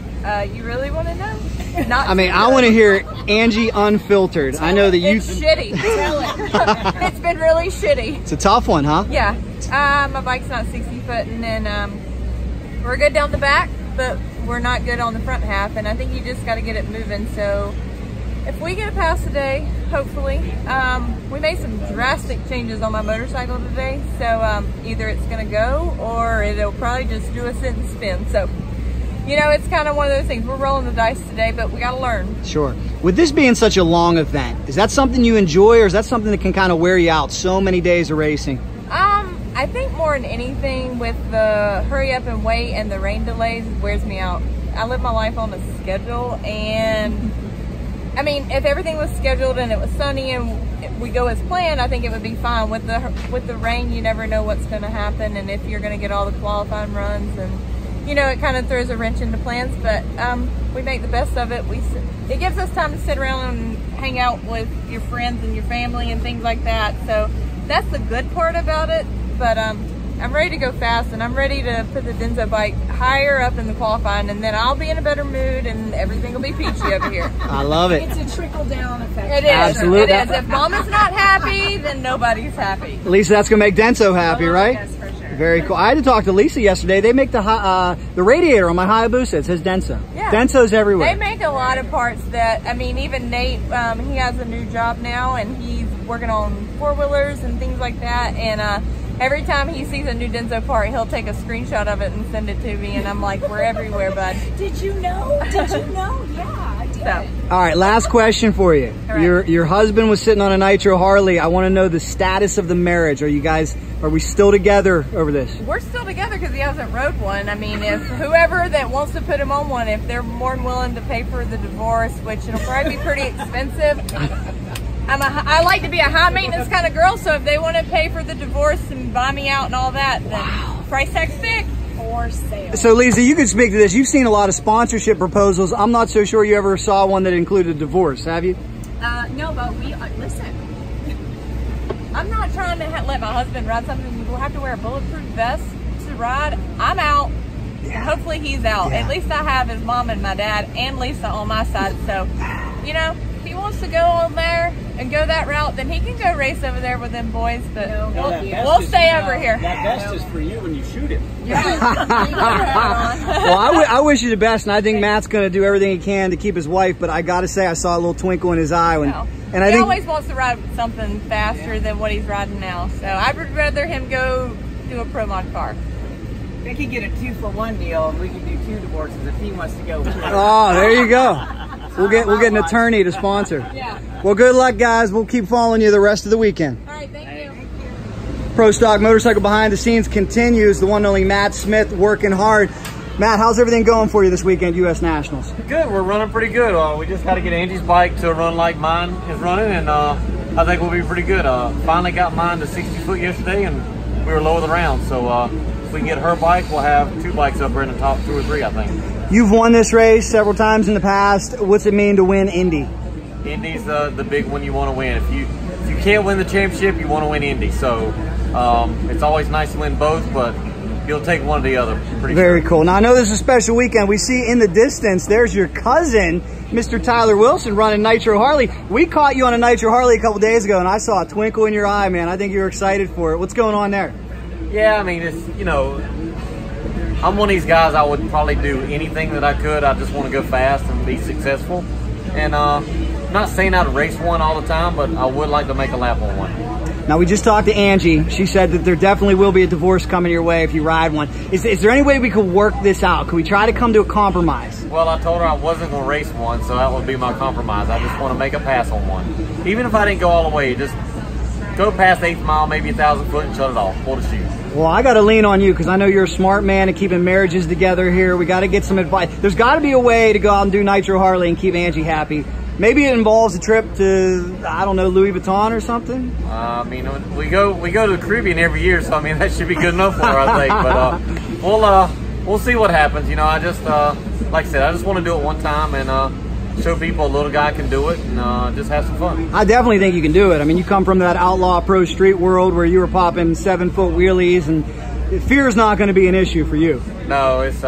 You really want to know? Not I mean, I want to hear Angie unfiltered. I know that you. It's shitty. Tell it. It's been really shitty. It's a tough one, huh? Yeah. My bike's not 60 foot, and then we're good down the back, but we're not good on the front half, and I think you just got to get it moving. So if we get a pass today, hopefully, we made some drastic changes on my motorcycle today, so either it's going to go or it'll probably just do a sit and spin. So, you know, it's kind of one of those things. We're rolling the dice today, but we got to learn. Sure. With this being such a long event, is that something you enjoy, or is that something that can kind of wear you out, so many days of racing? I think more than anything, with the hurry up and wait and the rain delays, wears me out. I live my life on a schedule, and I mean, if everything was scheduled and it was sunny and we go as planned, I think it would be fine. With the rain, you never know what's going to happen and if you're going to get all the qualifying runs, and you know, it kind of throws a wrench into plans. But we make the best of it. It gives us time to sit around and hang out with your friends and your family and things like that. So that's the good part about it. But I'm ready to go fast, and I'm ready to put the Denso bike higher up in the qualifying, and then I'll be in a better mood and everything will be peachy over here. I love it. It's a trickle-down effect. It is. Absolutely. It is. If Mama's not happy, then nobody's happy. Lisa, that's going to make Denso happy, right? Yes, for sure. Very cool. I had to talk to Lisa yesterday. They make the radiator on my Hayabusa. It says Denso. Yeah. Denso's everywhere. They make a lot of parts that, I mean, even Nate, he has a new job now, and he's working on four-wheelers and things like that, and every time he sees a new Denso part, he'll take a screenshot of it and send it to me, and I'm like, we're everywhere, bud. Did you know? Did you know? Yeah, I did. So. All right, last question for you. Right. Your husband was sitting on a Nitro Harley. I want to know the status of the marriage. Are we still together over this? We're still together because he hasn't rode one. I mean, if whoever that wants to put him on one, if they're more than willing to pay for the divorce, which it'll probably be pretty expensive. I like to be a high maintenance kind of girl, so if they want to pay for the divorce and buy me out and all that, then price tag's big. For sale. So Lisa, you can speak to this. You've seen a lot of sponsorship proposals. I'm not so sure you ever saw one that included divorce, have you? No, but listen. I'm not trying to let my husband ride something. You will have to wear a bulletproof vest to ride. I'm out. Yeah. Hopefully he's out. Yeah. At least I have his mom and my dad and Lisa on my side. So, you know, if he wants to go on there and go that route, then he can go race over there with them boys. But we'll stay over here. That vest is for you when you shoot it. Well, I wish you the best, and I think Matt's going to do everything he can to keep his wife. But I got to say, I saw a little twinkle in his eye when. And he always wants to ride something faster than what he's riding now. So I would rather him go do a pro mod car. They could get a 2-for-1 deal, and we can do 2 divorces if he wants to go. Oh, there you go. We'll get an attorney to sponsor. Yeah. Well, good luck, guys. We'll keep following you the rest of the weekend. All right, thank you. Pro Stock Motorcycle Behind the Scenes continues. The one and only Matt Smith working hard. Matt, how's everything going for you this weekend, U.S. Nationals? Good. We're running pretty good. We just got to get Angie's bike to run like mine is running, and I think we'll be pretty good. Finally got mine to 60 foot yesterday, and we were low of the round, so we can get her bike, we'll have 2 bikes up there in the top 2 or 3, I think. You've won this race several times in the past. What's it mean to win Indy? Indy's the big one you want to win. If you can't win the championship, you want to win Indy. So it's always nice to win both, but you'll take one or the other. Very cool. Now, I know this is a special weekend. We see in the distance, there's your cousin, Mr. Tyler Wilson, running Nitro Harley. We caught you on a Nitro Harley a couple days ago, and I saw a twinkle in your eye, man. I think you were excited for it. What's going on there? Yeah, I mean, it's, you know, I'm one of these guys, I would probably do anything that I could. I just want to go fast and be successful. And I'm not saying I'd race one all the time, but I would like to make a lap on one. Now, we just talked to Angie. She said that there definitely will be a divorce coming your way if you ride one. Is there any way we could work this out? Could we try to come to a compromise? Well, I told her I wasn't going to race one, so that would be my compromise. I just want to make a pass on one. Even if I didn't go all the way, just go past 8th mile, maybe 1,000 foot, and shut it off. Pull the chute. Well, I got to lean on you because I know you're a smart man and keeping marriages together here. We got to get some advice. There's got to be a way to go out and do Nitro Harley and keep Angie happy. Maybe it involves a trip to, I don't know, Louis Vuitton or something. I mean, we go to the Caribbean every year, so I mean that should be good enough for her, I think. But we'll see what happens. You know, I just like I said, I just want to do it one time and show people a little guy can do it and just have some fun. I definitely think you can do it. I mean, you come from that outlaw pro street world where you were popping 7-foot wheelies, and fear is not going to be an issue for you. No, it's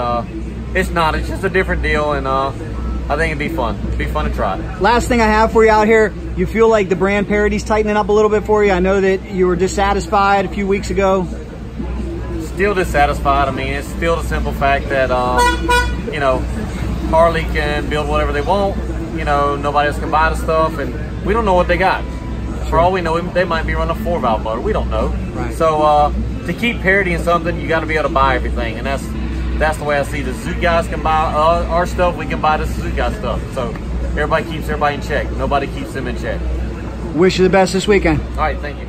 not. It's just a different deal, and I think it'd be fun. It'd be fun to try. Last thing I have for you out here, you feel like the brand parody's tightening up a little bit for you? I know that you were dissatisfied a few weeks ago. Still dissatisfied. I mean, it's still the simple fact that, you know, Harley can build whatever they want. You know, nobody else can buy the stuff, and we don't know what they got. For all we know, they might be running a 4-valve motor. We don't know. Right. So to keep parodying something, you got to be able to buy everything, and that's the way I see it. The Suzuki guys can buy our stuff, we can buy the Suzuki guys stuff. So everybody keeps everybody in check. Nobody keeps them in check. Wish you the best this weekend. All right, thank you.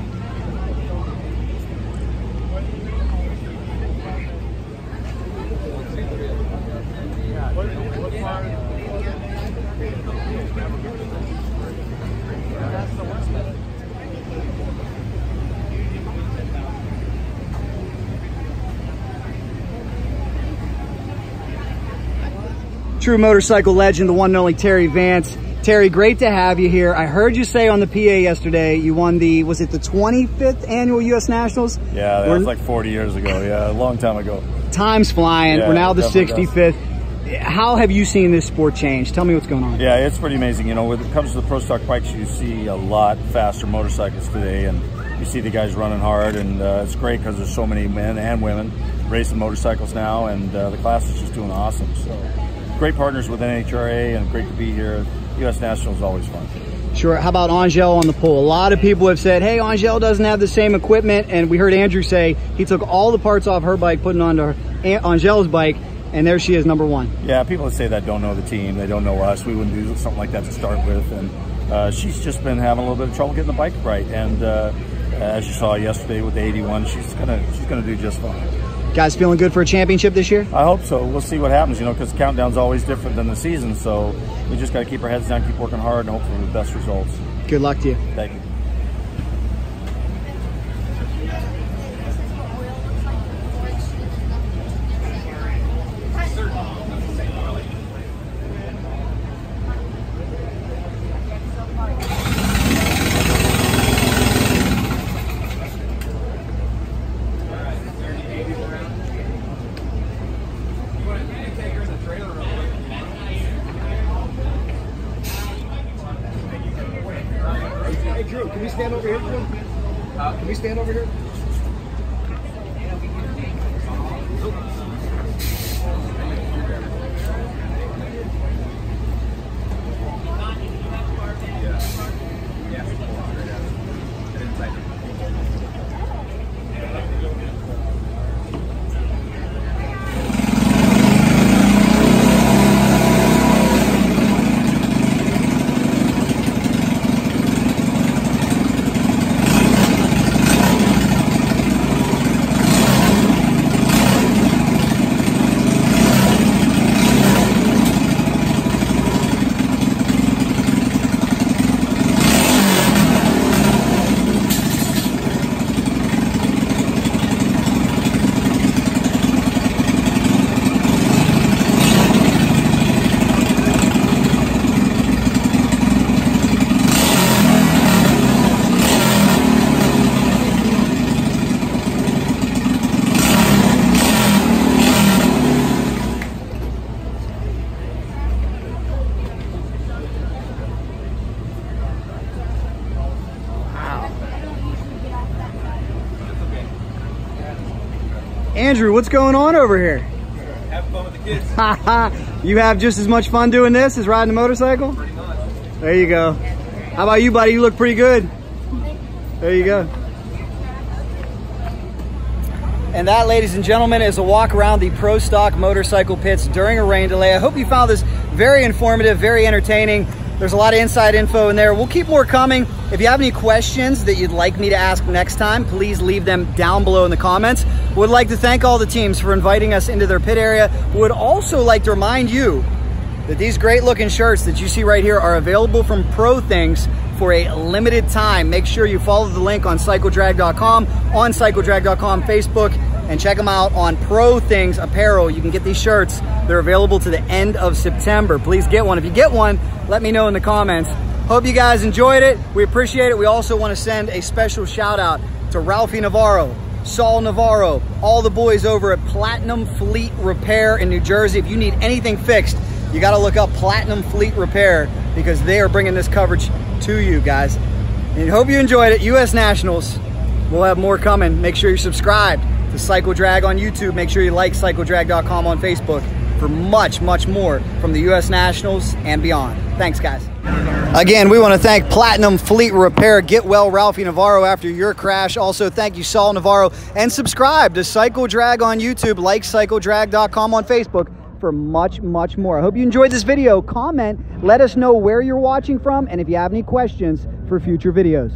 True motorcycle legend, the one and only Terry Vance. Terry, great to have you here. I heard you say on the PA yesterday you won the, was it the 25th annual U.S. Nationals? Yeah, that was like 40 years ago. Yeah, a long time ago. Time's flying. Yeah, we're now the definitely 65th. How have you seen this sport change? Tell me what's going on. Yeah, it's pretty amazing. You know, when it comes to the pro stock bikes, you see a lot faster motorcycles today, and you see the guys running hard, and it's great because there's so many men and women racing motorcycles now, and the class is just doing awesome. So great partners with NHRA, and great to be here. U.S. National is always fun. Sure. How about Angelle on the pole? A lot of people have said, hey, Angelle doesn't have the same equipment, and we heard Andrew say he took all the parts off her bike, putting onto Angelle's bike, and there she is, #1. Yeah, people that say that don't know the team. They don't know us. We wouldn't do something like that to start with, and she's just been having a little bit of trouble getting the bike right, and as you saw yesterday with the 81, she's gonna do just fine. Guys feeling good for a championship this year? I hope so. We'll see what happens, you know, because the countdown's always different than the season, so we just got to keep our heads down, keep working hard, and hope for the best results. Good luck to you. Thank you. Can we stand over here, Drew? Can we stand over here? Andrew, what's going on over here? Having fun with the kids. You have just as much fun doing this as riding a motorcycle? Pretty much. There you go. How about you, buddy? You look pretty good. There you go. And that, ladies and gentlemen, is a walk around the Pro Stock Motorcycle pits during a rain delay. I hope you found this very informative, very entertaining. There's a lot of inside info in there. We'll keep more coming. If you have any questions that you'd like me to ask next time, please leave them down below in the comments. Would like to thank all the teams for inviting us into their pit area. Would also like to remind you that these great looking shirts that you see right here are available from Pro Things for a limited time. Make sure you follow the link on cycledrag.com, on cycledrag.com Facebook, and check them out on Pro Things Apparel. You can get these shirts. They're available to the end of September. Please get one. If you get one, let me know in the comments. Hope you guys enjoyed it. We appreciate it. We also want to send a special shout out to Ralphie Navarro, Saul Navarro, all the boys over at Platinum Fleet Repair in New Jersey. If you need anything fixed, you got to look up Platinum Fleet Repair because they are bringing this coverage to you guys. And hope you enjoyed it. U.S. Nationals. We'll have more coming. Make sure you're subscribed to Cycle Drag on YouTube. Make sure you like cycledrag.com on Facebook for much, much more from the U.S. Nationals and beyond. Thanks, guys. Again, we want to thank Platinum Fleet Repair. Get well, Ralphie Navarro, after your crash. Also, thank you, Saul Navarro. And subscribe to Cycle Drag on YouTube, like cycledrag.com on Facebook for much, much more. I hope you enjoyed this video. Comment, let us know where you're watching from, and if you have any questions for future videos.